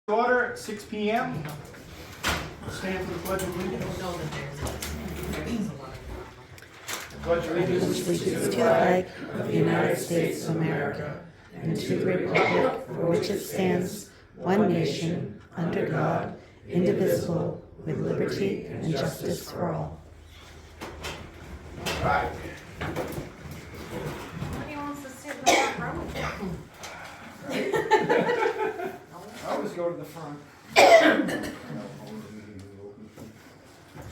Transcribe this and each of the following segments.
Order at 6 p.m. Stand for the Pledge of Allegiance. Pledge of Allegiance To the flag of the United States of America and to the republic for which it stands, one nation, under God, indivisible, with liberty and justice for all. Right. Nobody wants to sit in the front row. I always go to the front.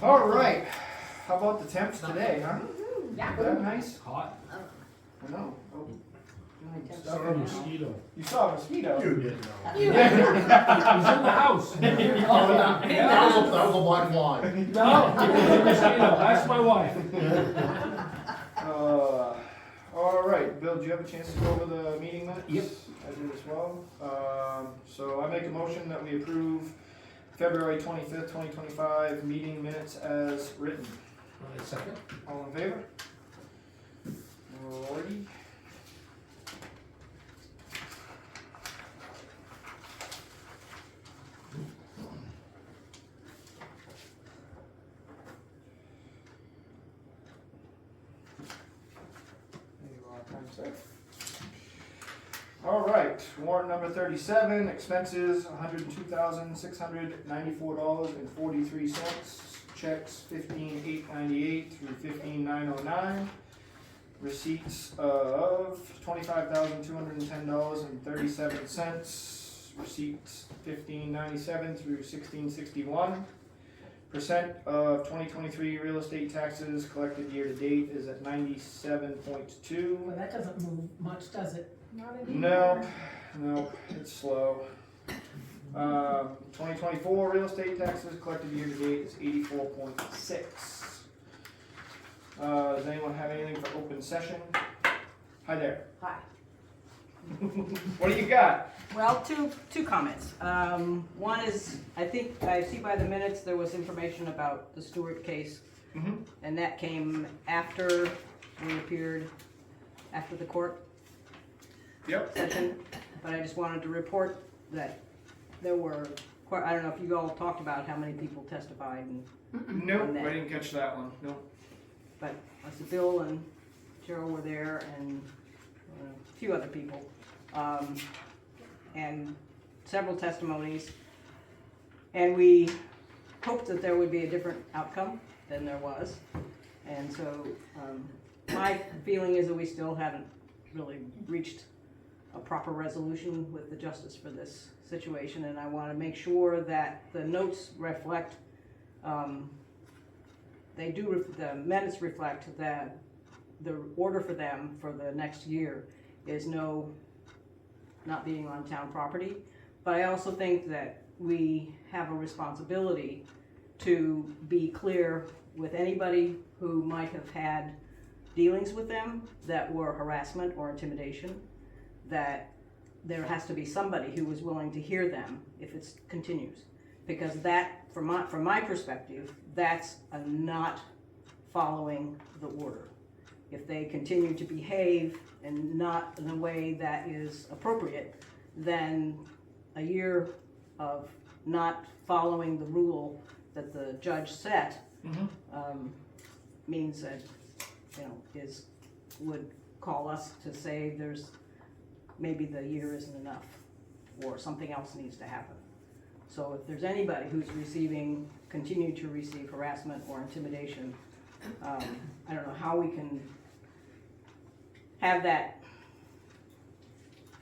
All right. How about the temps today, huh? Yeah. Is that nice? Hot. I know. Oh. Saw a mosquito. You saw a mosquito. You didn't know. He's in the house. That was a black line. No, it was a mosquito. Ask my wife. All right, Bill, do you have a chance to go over the meeting minutes? Yep. I did as well. So I make a motion that we approve February 25th, 2025 meeting minutes as written. Second. All in favor? Alrighty. All right, warrant number 37, expenses $102,694.43, checks $15,898 through $15,909, receipts of $25,210.37, receipts $15,097 through $16,061. Percent of 2023 real estate taxes collected year to date is at 97.2. Well, that doesn't move much, does it? Not anymore. Nope, it's slow. 2024 real estate taxes collected year to date is 84.6. Does anyone have anything for open session? Hi there. Hi. What do you got? Well, two comments. One is, I think, I see by the minutes, there was information about the Stewart case, and that came after we appeared, after the court Yep. session. But I just wanted to report that there were, quite, I don't know if you all talked about how many people testified, and Nope, I didn't catch that one. Nope. but Bill and Cheryl were there, and a few other people. And several testimonies, and we hoped that there would be a different outcome than there was. And so my feeling is that we still haven't really reached a proper resolution with the justice for this situation, and I want to make sure that the notes reflect, the minutes reflect that the order for them for the next year is not being on town property. But I also think that we have a responsibility to be clear with anybody who might have had dealings with them that were harassment or intimidation, that there has to be somebody who is willing to hear them if it continues. Because that, from my perspective, that's a not following the order. If they continue to behave and not in a way that is appropriate, then a year of not following the rule that the judge set means that, would call us to say maybe the year isn't enough, or something else needs to happen. So if there's anybody who's continue to receive harassment or intimidation, I don't know how we can have that,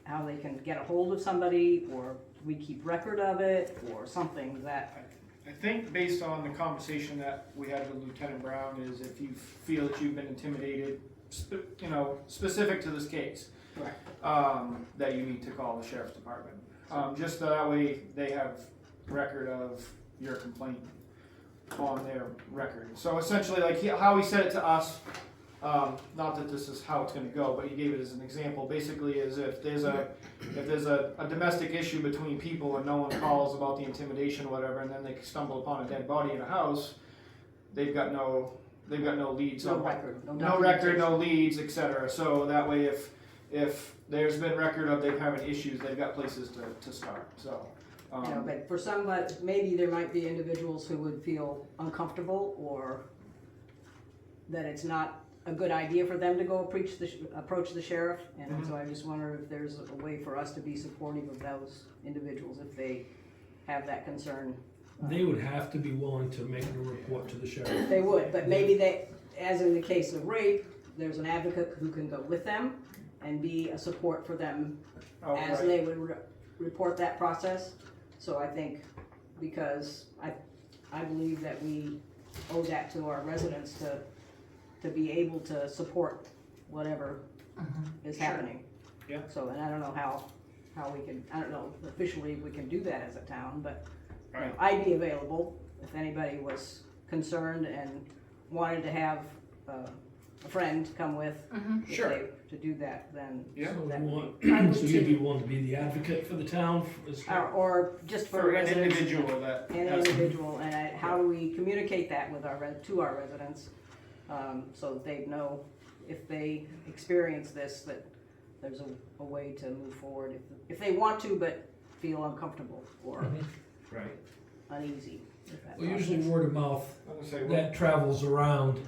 how they can get a hold of somebody, or we keep record of it, or something that. I think based on the conversation that we had with Lieutenant Brown is if you feel that you've been intimidated, specific to this case, Correct. That you need to call the sheriff's department. Just so that way they have record of your complaint on their record. So essentially, like how he said it to us, not that this is how it's going to go, but he gave it as an example. Basically, is if there's a domestic issue between people and no one calls about the intimidation or whatever, and then they stumble upon a dead body in a house, they've got no leads. No record. No record, no leads, etc. So that way, if there's been record of them having issues, they've got places to start. So You know, but for somebody, maybe there might be individuals who would feel uncomfortable or that it's not a good idea for them to go approach the sheriff. And so I just wonder if there's a way for us to be supportive of those individuals if they have that concern. They would have to be willing to make a report to the sheriff. They would, but maybe they, as in the case of rape, there's an advocate who can go with them and be a support for them Oh, as right. they would report that process. So I think, because I believe that we owe that to our residents to be able to support whatever is Sure. happening. Yeah. So, and I don't know how we can, I don't know officially if we can do that as a town, but you know, Right. I'd be available if anybody was concerned and wanted to have a friend come with. If Sure. they- To do that, then. Yeah. So that you would be- want, so you'd be willing to be the advocate for the town? Or just for For an residents. individual that An has. individual, and how do we communicate that with to our residents, so that they know if they experience this, that there's a way to move forward, if they want to, but feel uncomfortable or Right. uneasy. If that's Well, usually word of mouth, I was gonna say, that travels around,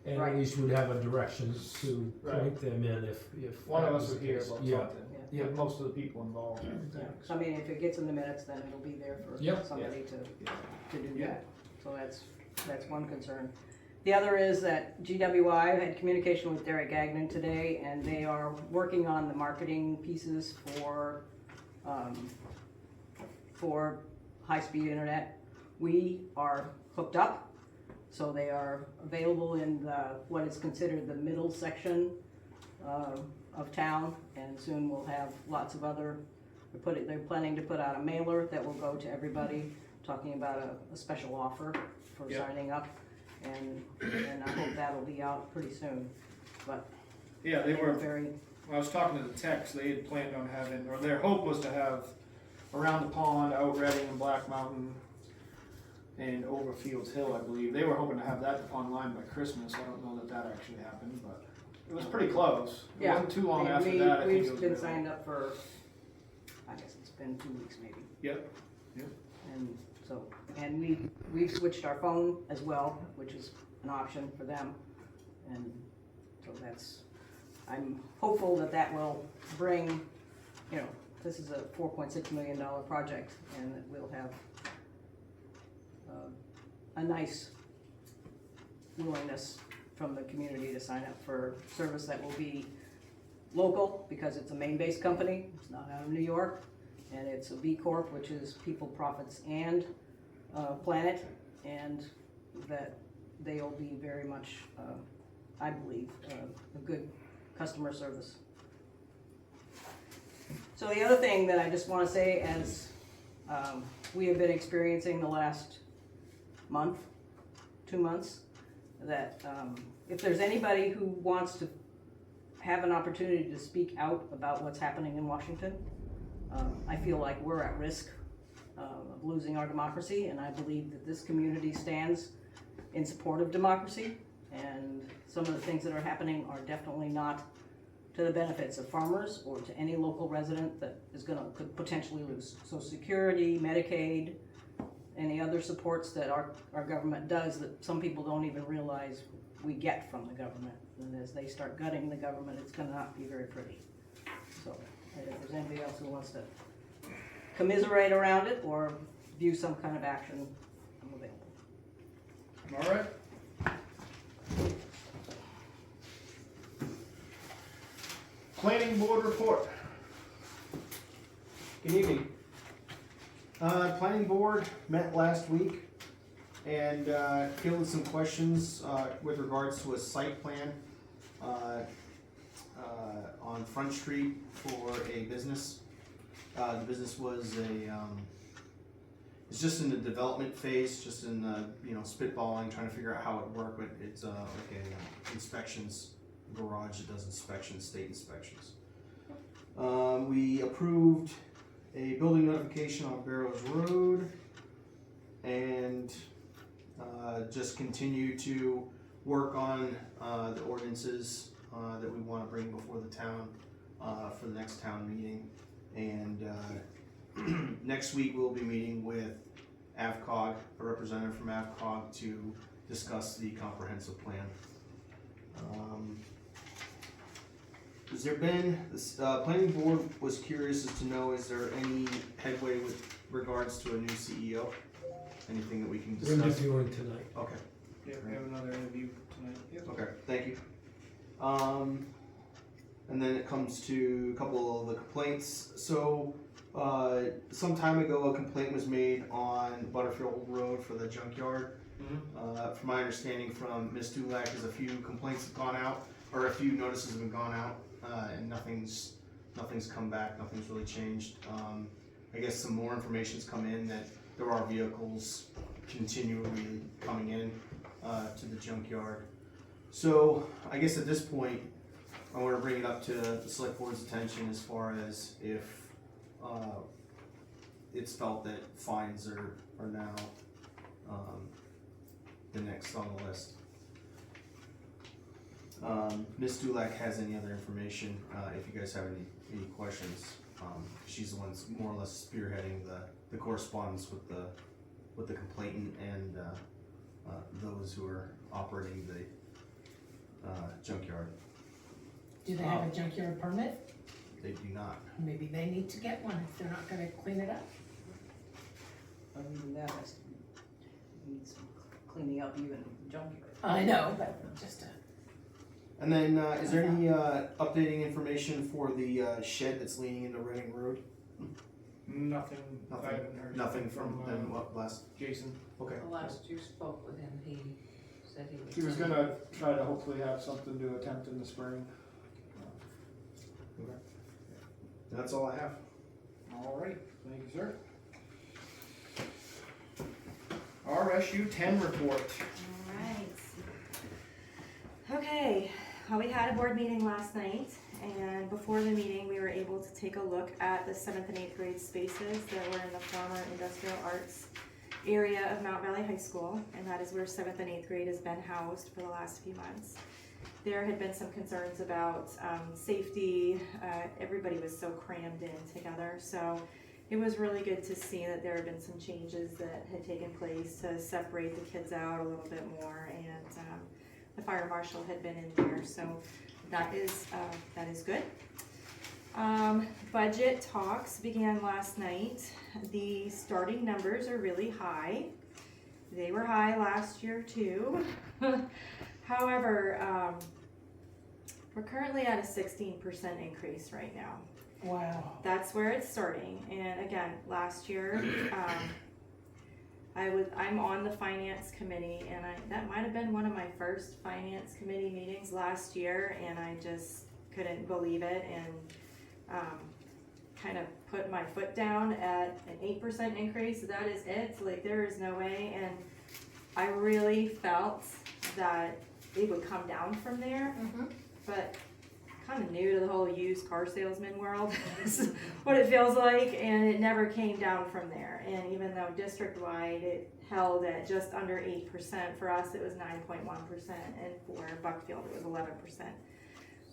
and Right. at least would have a direction to Right. point them in if. one that of was us the would hear case. about Yeah. something. Yeah. But most of the people involved. Yeah. I mean, if it gets in the minutes, then it'll be there for Yep. somebody to do Yeah. that. So that's one concern. The other is that GWI had communication with Derek Gagnon today, and they are working on the marketing pieces for high-speed internet. We are hooked up, so they are available in what is considered the middle section of town, and soon we'll have lots of other, they're planning to put out a mailer that will go to everybody, talking about a special offer for Yeah. signing up, and I hope that'll be out pretty soon, but Yeah, they they're were, very, when I was talking to the techs, they had planned on having, or their hope was to have around the pond, out Reading and Black Mountain, and over Fields Hill, I believe. They were hoping to have that online by Christmas. I don't know that actually happened, but it was pretty close. It Yeah. wasn't too long and after that, I think it we've was. been available. signed up for, I guess it's been 2 weeks maybe. Yep. And so, and we've switched our phone as well, which is an option for them. And so I'm hopeful that will bring, you know, this is a $4.6 million project, and that we'll have a nice willingness from the community to sign up for service that will be local, because it's a Maine-based company, it's not out of New York, and it's a B Corp, which is People, Profits, and Planet, and that they'll be very much, I believe, a good customer service. So the other thing that I just want to say, as we have been experiencing the last month, 2 months, that if there's anybody who wants to have an opportunity to speak out about what's happening in Washington, I feel like we're at risk of losing our democracy, and I believe that this community stands in support of democracy, and some of the things that are happening are definitely not to the benefits of farmers or to any local resident that could potentially lose Social Security, Medicaid, any other supports that our government does that some people don't even realize we get from the government. And as they start gutting the government, it's gonna not be very pretty. So if there's anybody else who wants to commiserate around it or view some kind of action, I'm available. All right. Planning board report. Good evening. Planning board met last week and fielded some questions with regards to a site plan on Front Street for a business. The business was it's just in the development phase, just in the, spitballing, trying to figure out how it worked, but it's like a inspections garage that does inspections, state inspections. We approved a building notification on Barrows Road and just continue to work on the ordinances that we want to bring before the town for the next town meeting, and next week we'll be meeting with AvCog, a representative from AvCog, to discuss the comprehensive plan. Has there been, this, planning board was curious as to know, is there any headway with regards to a new CEO? Anything that we can We're discuss? interviewing tonight. Okay, Yeah, we have another interview tonight. Yep. okay, thank you. And then it comes to a couple of the complaints. So, some time ago, a complaint was made on Butterfield Road for the junkyard. From my understanding from Ms. Dulac, is a few complaints have gone out, or a few notices have gone out, and nothing's come back, nothing's really changed. I guess some more information's come in that there are vehicles continually coming in, to the junkyard. So, I guess at this point, I wanna bring it up to the select board's attention as far as if, it's felt that fines are now, the next on the list. Ms. Dulac has any other information, if you guys have any questions. She's the one that's more or less spearheading the correspondence with the complainant and, those who are operating the, junkyard. Do they have a junkyard permit? They do not. Maybe they need to get one if they're not gonna clean it up. Other than that, needs some cleaning up even junkyard. I know, but just a. And then, is there any, updating information for the, shed that's leaning into Reading Road? Nothing. I Nothing. haven't heard Nothing from them, uh, what, last, Jason. okay. The last you spoke with him, he said he was. He was gonna try to hopefully have something to attempt in the spring. That's all I have. All right, thank you, sir. RSU 10 report. Alright. Okay, well, we had a board meeting last night, and before the meeting, we were able to take a look at the 7th and 8th grade spaces that were in the former industrial arts area of Mount Valley High School, and that is where 7th and 8th grade has been housed for the last few months. There had been some concerns about safety. Everybody was so crammed in together, so it was really good to see that there had been some changes that had taken place to separate the kids out a little bit more, and the fire marshal had been in there, so that is good. Budget talks began last night. The starting numbers are really high. They were high last year too. However, we're currently at a 16% increase right now. Wow. That's where it's starting. And again, last year, I'm on the finance committee, and that might have been one of my first finance committee meetings last year, and I just couldn't believe it, and kind of put my foot down at an 8% increase. That is it. Like, there is no way. And I really felt that it would come down from there, but kind of new to the whole used car salesman world is what it feels like, and it never came down from there. And even though district-wide it held at just under 8%, for us it was 9.1%, and for Buckfield it was 11%.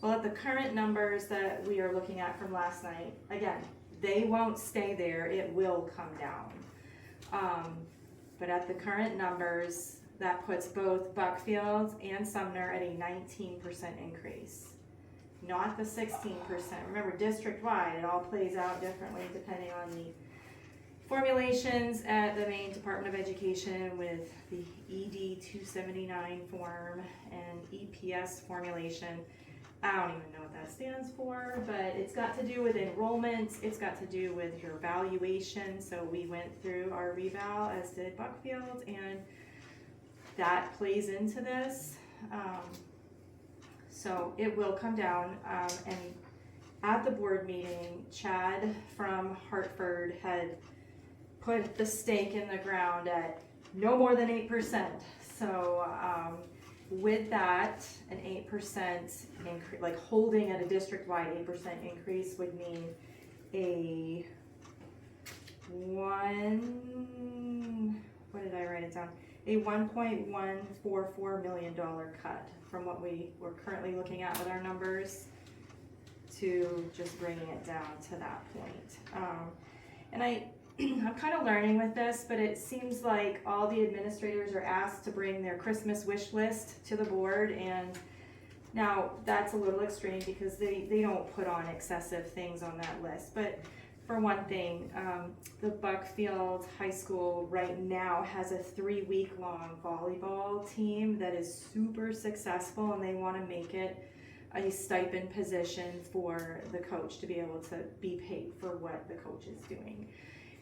Well, at the current numbers that we are looking at from last night, again, they won't stay there, it will come down. But at the current numbers, that puts both Buckfield and Sumner at a 19% increase. Not the 16%. Remember, district-wide, it all plays out differently depending on the formulations at the Maine Department of Education with the ED 279 form and EPS formulation. I don't even know what that stands for, but it's got to do with enrollment, it's got to do with your valuation. So we went through our reval, as did Buckfield, and that plays into this. So it will come down, and at the board meeting, Chad from Hartford had put the stake in the ground at no more than 8%. So with that, an 8% increase, like holding at a district-wide 8% increase would mean a what did I write it down? A $1.144 million cut from what we were currently looking at with our numbers to just bringing it down to that point. And I'm kind of learning with this, but it seems like all the administrators are asked to bring their Christmas wish list to the board, and now that's a little extreme because they don't put on excessive things on that list. But for one thing, the Buckfield High School right now has a 3-week-long volleyball team that is super successful, and they want to make it a stipend position for the coach to be able to be paid for what the coach is doing.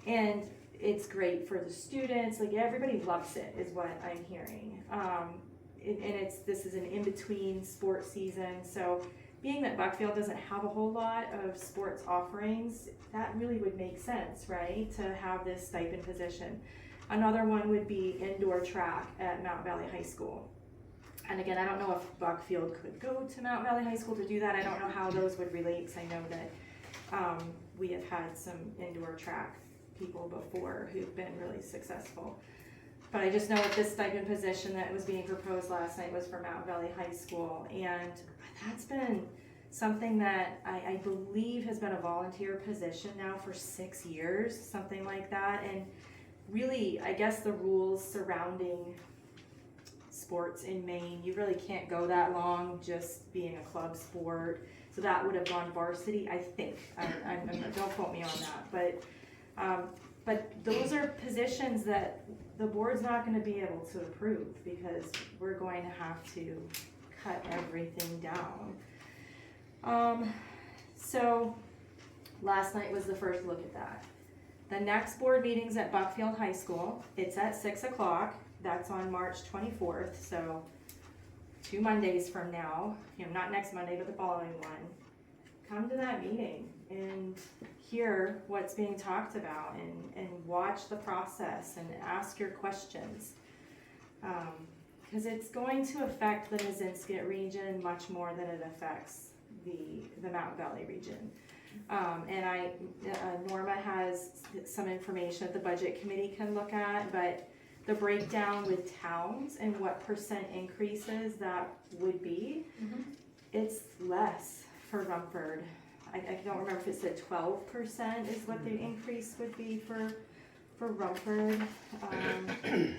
And it's great for the students, like everybody loves it is what I'm hearing. And this is an in-between sports season, so being that Buckfield doesn't have a whole lot of sports offerings, that really would make sense, right, to have this stipend position. Another one would be indoor track at Mount Valley High School. And again, I don't know if Buckfield could go to Mount Valley High School to do that. I don't know how those would relate, because I know that we have had some indoor track people before who've been really successful. But I just know that this stipend position that was being proposed last night was for Mount Valley High School, and that's been something that I believe has been a volunteer position now for 6 years, something like that. And really, I guess the rules surrounding sports in Maine, you really can't go that long just being a club sport. So that would have gone varsity, I think. Don't quote me on that, but those are positions that the board's not going to be able to approve because we're going to have to cut everything down. So last night was the first look at that. The next board meeting's at Buckfield High School. It's at 6 o'clock. That's on March 24th, so 2 Mondays from now. Not next Monday, but the following one. Come to that meeting and hear what's being talked about and watch the process and ask your questions. Because it's going to affect the Mazinsket region much more than it affects the Mountain Valley region. And Norma has some information that the budget committee can look at, but the breakdown with towns and what % increases that would be, it's less for Rumford. I don't remember if it said 12% is what the increase would be for Rumford. Okay,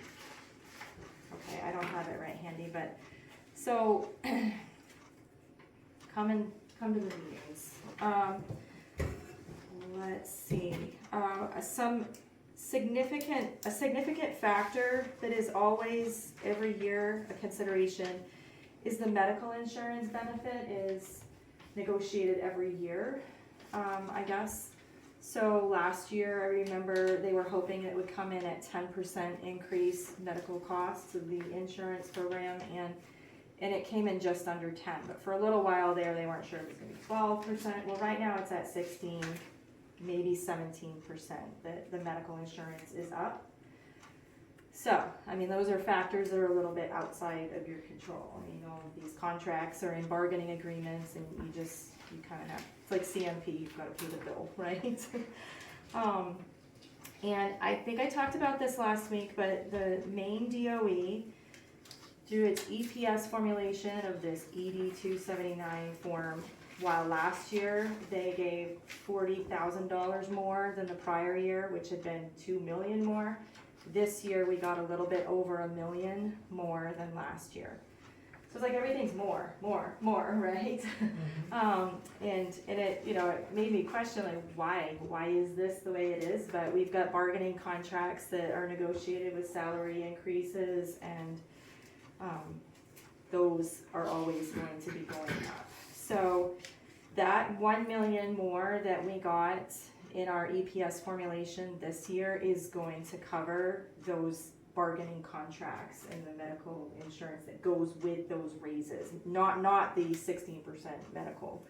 I don't have it right handy, but so come to the meetings. Let's see. A significant factor that is always every year a consideration is the medical insurance benefit is negotiated every year, I guess. So last year, I remember they were hoping it would come in at 10% increase medical costs of the insurance program, and it came in just under 10. But for a little while there, they weren't sure if it was going to be 12%. Well, right now it's at 16, maybe 17%. The medical insurance is up. So, I mean, those are factors that are a little bit outside of your control. I mean, all of these contracts are in bargaining agreements, and you kind of have, it's like CMP, you've got to pay the bill, right? And I think I talked about this last week, but the Maine DOE, through its EPS formulation of this ED 279 form, while last year they gave $40,000 more than the prior year, which had been $2 million more. This year we got a little bit over $1 million more than last year. So it's like everything's more, right? And it, it made me question, like, why is this the way it is? But we've got bargaining contracts that are negotiated with salary increases, and those are always going to be going up. So that $1 million more that we got in our EPS formulation this year is going to cover those bargaining contracts and the medical insurance that goes with those raises, not the 16% medical,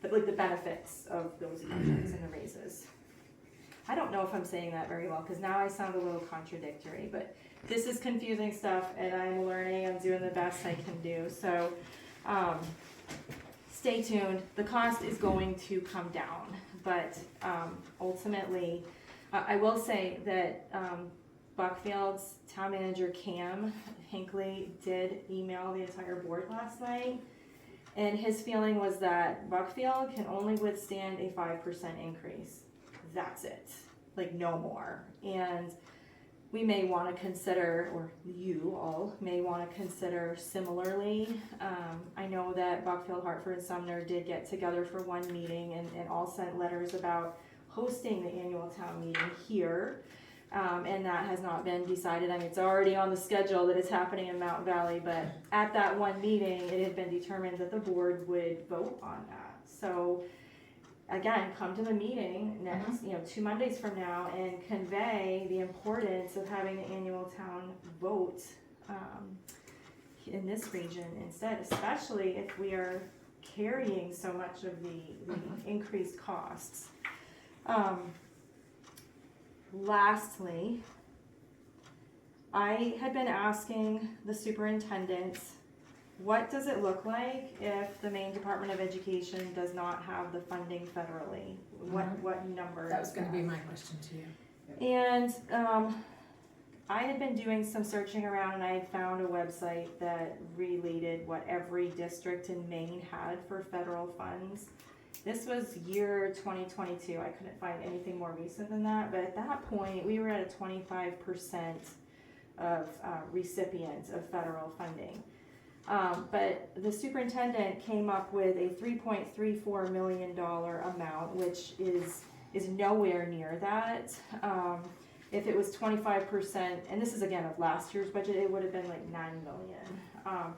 but like the benefits of those contracts and the raises. I don't know if I'm saying that very well, because now I sound a little contradictory, but this is confusing stuff, and I'm learning. I'm doing the best I can do. So stay tuned. The cost is going to come down, but ultimately, I will say that Buckfield's town manager Cam Hinckley did email the entire board last night, and his feeling was that Buckfield can only withstand a 5% increase. That's it. like no more. And we may wanna consider, or you all may wanna consider similarly. I know that Buckfield, Hartford, and Sumner did get together for one meeting and all sent letters about hosting the annual town meeting here. And that has not been decided. I mean, it's already on the schedule that it's happening in Mountain Valley, but at that one meeting, it had been determined that the board would vote on that. So again, come to the meeting next, 2 Mondays from now and convey the importance of having the annual town vote in this region instead, especially if we are carrying so much of the increased costs. Lastly, I had been asking the superintendent, what does it look like if the Maine Department of Education does not have the funding federally? What number? That was is gonna be my question to you. And I had been doing some searching around and I had found a website that related what every district in Maine had for federal funds. This was year 2022. I couldn't find anything more recent than that, but at that point we were at a 25% of recipients of federal funding. But the superintendent came up with a $3.34 million amount, which is nowhere near that. If it was 25%, and this is again of last year's budget, it would have been like $9 million.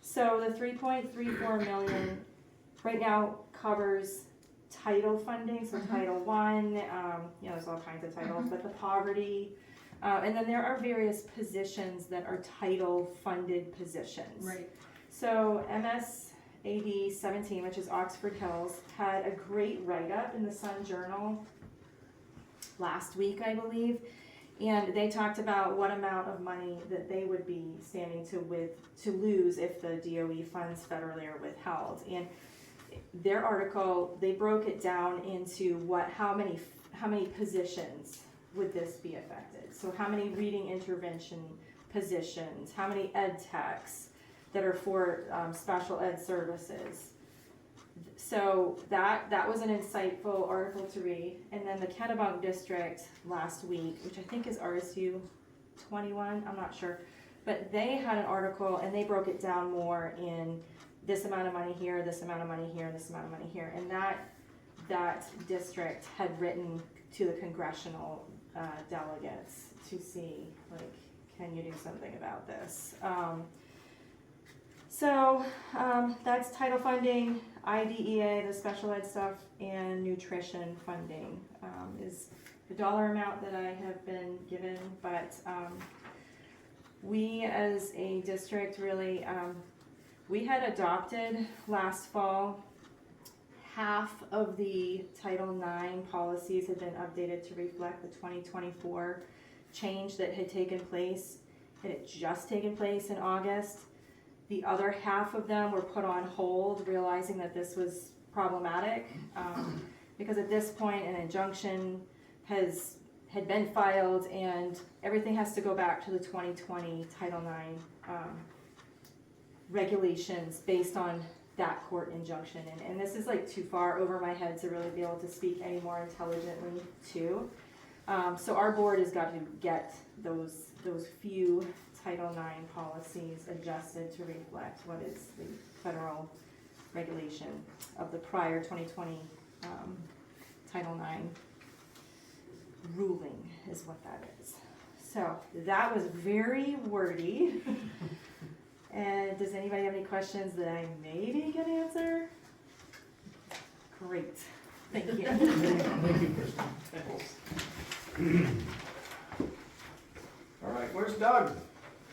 So the $3.34 million right now covers title funding, so Title I, there's all kinds of titles, but the poverty, and then there are various positions that are title funded positions. Right. So MSAD 17, which is Oxford Hills, had a great write-up in the Sun Journal last week, I believe, and they talked about what amount of money that they would be standing to lose if the DOE funds federally are withheld. And their article, they broke it down into how many positions would this be affected. So how many reading intervention positions, how many ed techs that are for special ed services. So that was an insightful article to read. And then the Kennebunk district last week, which I think is RSU 21, I'm not sure, but they had an article and they broke it down more in this amount of money here, this amount of money here, this amount of money here. And that district had written to the congressional delegates to see, like, can you do something about this? So that's title funding, IDEA, the special ed stuff, and nutrition funding is the dollar amount that I have been given. But we as a district really, we had adopted last fall, half of the Title IX policies had been updated to reflect the 2024 change that had taken place. It had just taken place in August. The other half of them were put on hold, realizing that this was problematic, because at this point an injunction had been filed and everything has to go back to the 2020 Title IX regulations based on that court injunction. And this is like too far over my head to really be able to speak any more intelligently too. So our board has got to get those few Title IX policies adjusted to reflect what is the federal regulation of the prior 2020 Title IX ruling is what that is. So that was very wordy. And does anybody have any questions that I maybe can answer? Great, thank you. Thank you, Kristen. All right, where's Doug?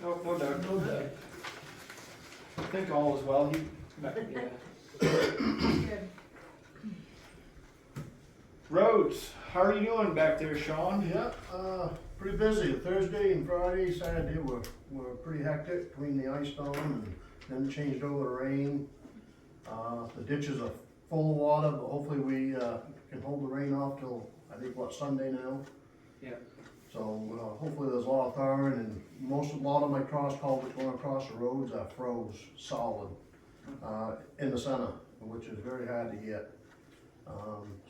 No Doug. No doubt. I think all is well. Roads, how are you doing back there, Sean? Yeah, pretty busy. Thursday and Friday, Saturday were pretty hectic between the ice storm and then changed over to rain. The ditches are full of water, but hopefully we can hold the rain off till, I think, Sunday now? Yeah. So hopefully there's a lot of thawing, and a lot of my cross culverts going across the roads are froze solid in the center, which is very hard to get.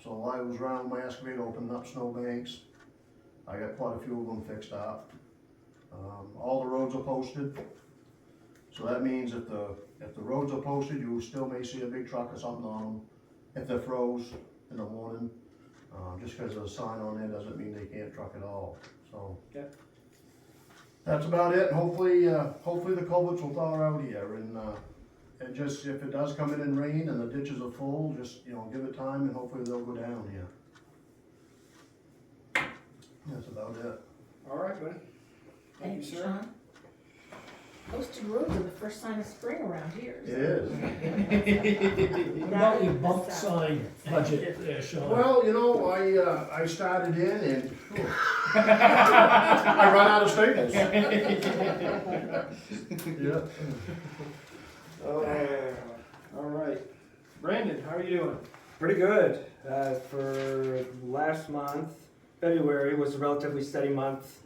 So I was around with my excavator opening up snow banks, I got quite a few of them fixed up. All the roads are posted. So that means if the roads are posted, you still may see a big truck or something on them. If they're froze in the morning, just because there's a sign on there doesn't mean they can't truck at all, so. Yeah. That's about it, and hopefully the culverts will thaw out here, and just, if it does come in and rain and the ditches are full, just, give it time and hopefully they'll go down here. That's about it. All right, buddy. Thank you, sir. Sean. Posted roads are the first sign of spring around here. It is. What about your bump sign budget there, Sean? Well, I started in and I run out of staples. Yeah. All right. Brandon, how are you doing? Pretty good. For last month, February was a relatively steady month.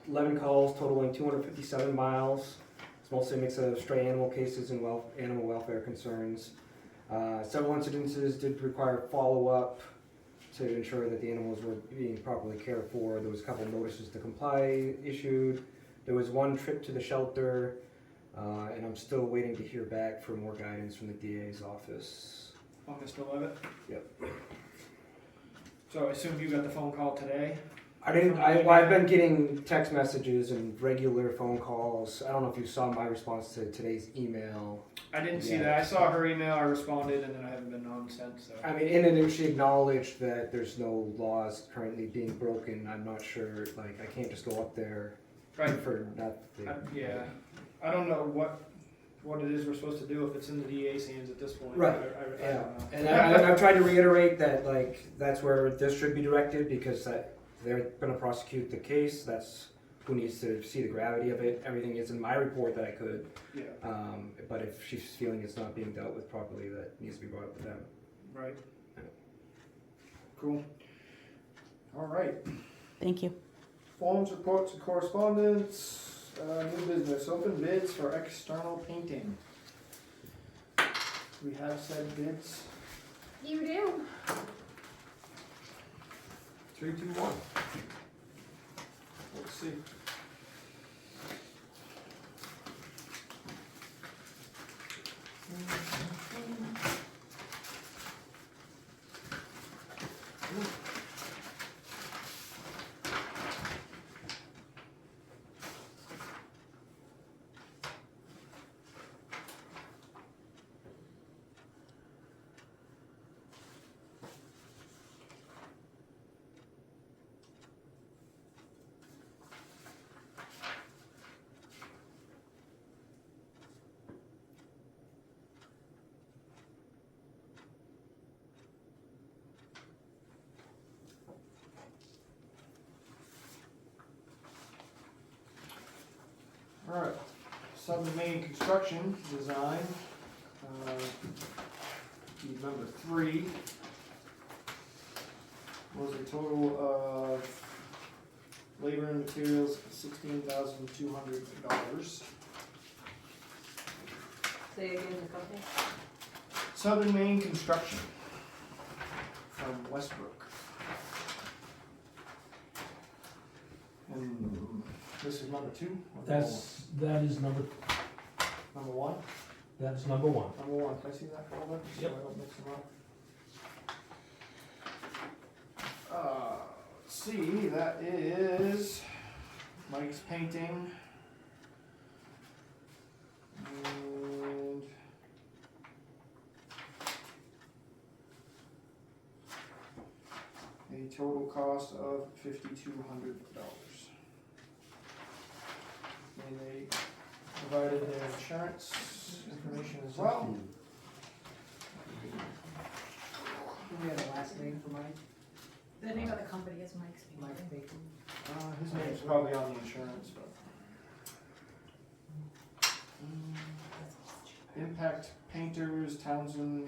11 calls totaling 257 miles. It's mostly a mix of stray animal cases and animal welfare concerns. Several incidences did require follow-up to ensure that the animals were being properly cared for. There was a couple notices to comply issued. There was one trip to the shelter, and I'm still waiting to hear back for more guidance from the DA's office. On Mr. Levitt? Yep. So I assume you got the phone call today? I've been getting text messages and regular phone calls. I don't know if you saw my response to today's email. I didn't see Yeah. that. I saw her email, I responded, and then I haven't been on since, so. I mean, in it, she acknowledged that there's no laws currently being broken. I'm not sure, I can't just go up there Right. for nothing. Yeah. I don't know what it is we're supposed to do if it's in the DA's hands at this point. Right. I Yeah. don't know. And I've tried to reiterate that, that's where this should be directed, because they're gonna prosecute the case. That's who needs to see the gravity of it. Everything is in my report that I could. Yeah, But if she's feeling it's not being dealt with properly, that needs to be brought up with them. right. Cool. All right. Thank you. Forms, reports, and correspondence. New business, open bids for external painting. We have said bids. You do. 3, 2, 1. Let's see. Alright, Sumner, Maine construction design, number 3 was a total of labor and materials $16,200. Say again the company? Southern Maine Construction from Westbrook. And this is number 2? Or That is number number 1? That's number 1. Number 1, can I see that folder? So I don't mix them up. Let's see, that is Mike's painting. And a total cost of $5,200. And they provided their insurance information as well. Do we have a last name for Mike? The name of the company is Mike's Mike Painting. Bacon? His name's probably on the insurance, but. Impact Painters, Townsend,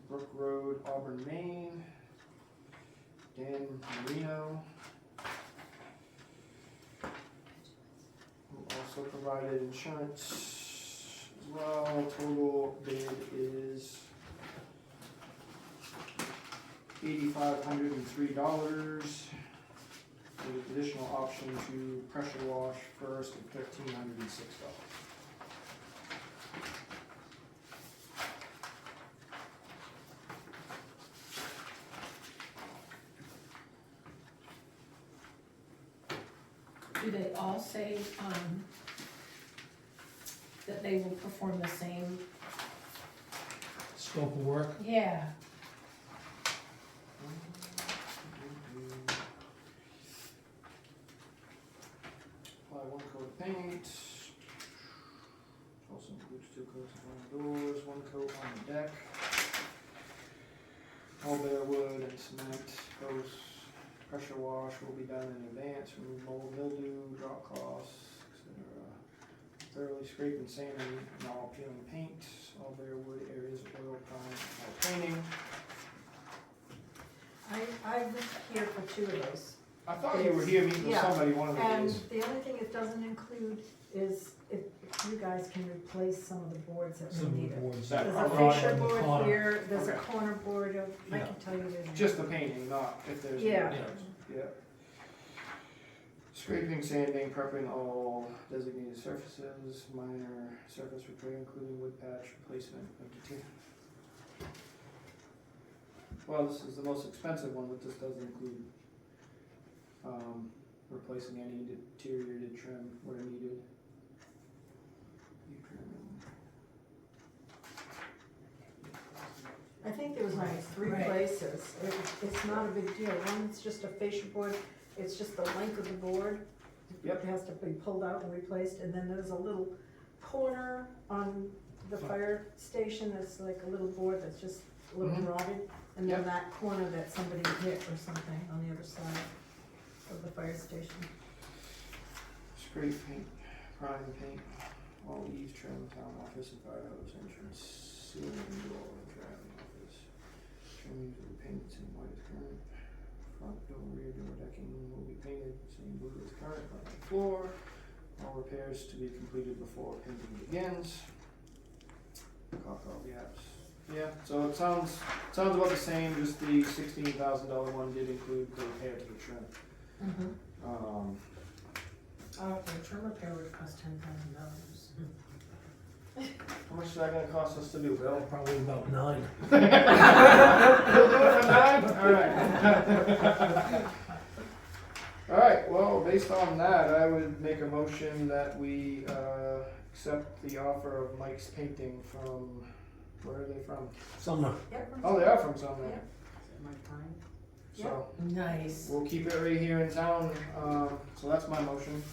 Brook Road, Auburn, Maine. Dan Marino. Who also provided insurance as well. Total bid is $8,503. with additional option to pressure wash first at $1,306. Do they all say, that they will perform the same? Scope of work. Yeah. Apply 1 coat of paint. Also includes 2 coats on the doors, 1 coat on the deck. All bare wood and cement. Post pressure wash will be done in advance. Remove mold, mildew, drop cloths, etc. Thoroughly scrape and sand and all peeling paint. All bare wood areas oil prime while painting. I was here for 2 of those. I thought you were here meeting with Yeah, somebody one of the And days. the only thing it doesn't include is if you guys can replace some of the boards that Some we need. boards. That There's are a right fascia on the board corner. here, there's a Okay. corner board of, I Yeah. can tell you their name. Just the painting, not if there's. Yeah. Yeah. Scraping, sanding, prepping all designated surfaces, minor surface repair including wood patch replacement of deteriorated. Well, this is the most expensive one, but this does include, replacing any deteriorated trim where needed. I think there was only 3 Right. places. It's not a big deal. One, it's just a fascia board, it's just the length of the board. Yep. It has to be pulled out and replaced, and then there's a little corner on the fire station that's like a little board that's just a little Mhm. rotted. And then Yep. that corner that somebody hit or something on the other side of the fire station. Scrape paint, prime paint, all eaves trim, town office and firehouse entrance, ceiling door, driving office. Trimmings will be painted same white as current. Front door, rear door decking will be painted same blue as current on the floor. All repairs to be completed before painting begins. Caulk all gaps. Yeah, so it sounds about the same, just the $16,000 one did include the repair to the trim. Mm-hmm. The trim repair would cost $10,000. How much is that gonna cost us to do, Bill? Probably about 9. You'll do it for 9? Alright. Alright, well, based on that, I would make a motion that we, accept the offer of Mike's Painting from, where are they from? Sumner. Oh, they are from Sumner. Yep. My time. So, Nice. we'll keep it right here in town, so that's my motion.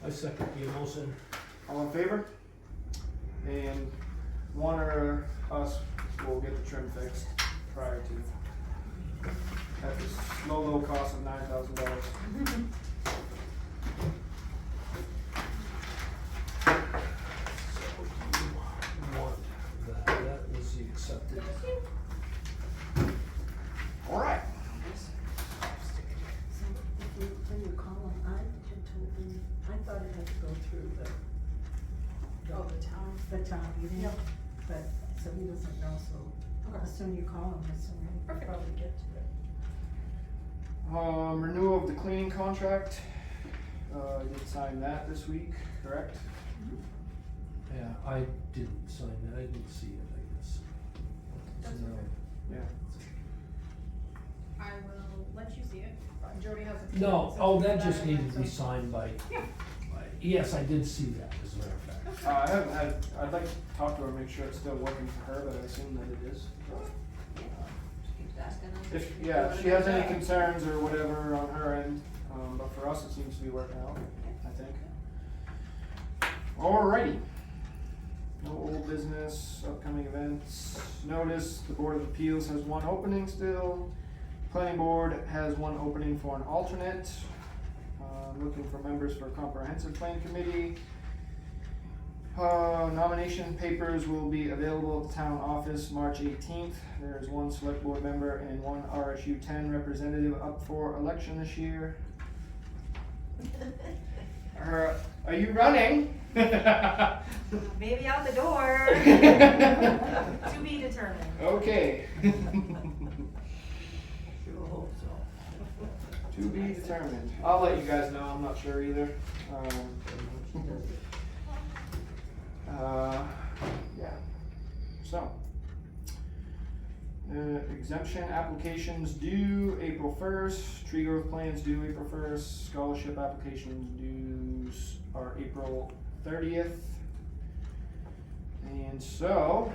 I second the motion. All in favor? And one or us will get the trim fixed prior to. At this low cost of $9,000. That was the accepted. Alright. So when you call them, I had told them, I thought it had to go through the town meeting. Yep. But, so he doesn't know, so as soon you call him, as soon he'll Perfect. probably get to it. Renewal of the cleaning contract. I did sign that this week, correct? Yeah, I didn't sign that, I didn't see it, I guess. That's So, okay. Yeah. I will let you see it. Jody has it. No, So oh, do that just and needed to then be some- signed by. Yeah. Yes, I did see that, as a matter of fact. I haven't had, I'd like to talk to her, make sure it's still working for her, but I assume that it is. If, yeah, if she has any concerns or whatever on her end, but for us, it seems to be working out, I think. Alrighty. No old business, upcoming events. Notice, the Board of Appeals has 1 opening still. Planning Board has 1 opening for an alternate. Looking for members for Comprehensive Plan Committee. Nomination papers will be available at the town office March 18th. There is 1 select board member and 1 RSU 10 representative up for election this year. Are you running? Maybe out the door. To be determined. Okay. Sure hope so. To be determined. I'll let you guys know, I'm not sure either. Yeah. So. Exemption applications due April 1st, tree growth plans due April 1st, scholarship applications dues are April 30th. And so,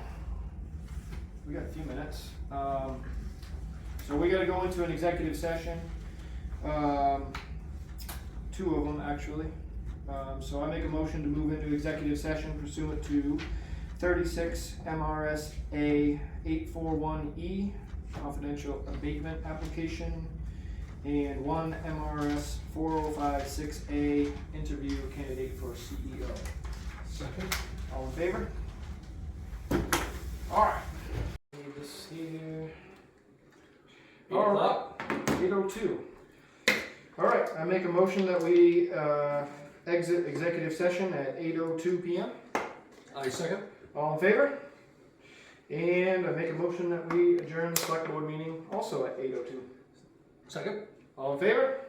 we got a few minutes. So we gotta go into an executive session. 2 of them actually. So I make a motion to move into executive session pursuant to 36 MRSA 841E, confidential abatement application, and 1 MRS 4056A, interview candidate for CEO. Second. All in favor? Alright. Leave this here. 8:02. Alright, I make a motion that we exit executive session at 8:02 p.m. I second. All in favor? And I make a motion that we adjourn the select board meeting also at 8:02. Second. All in favor?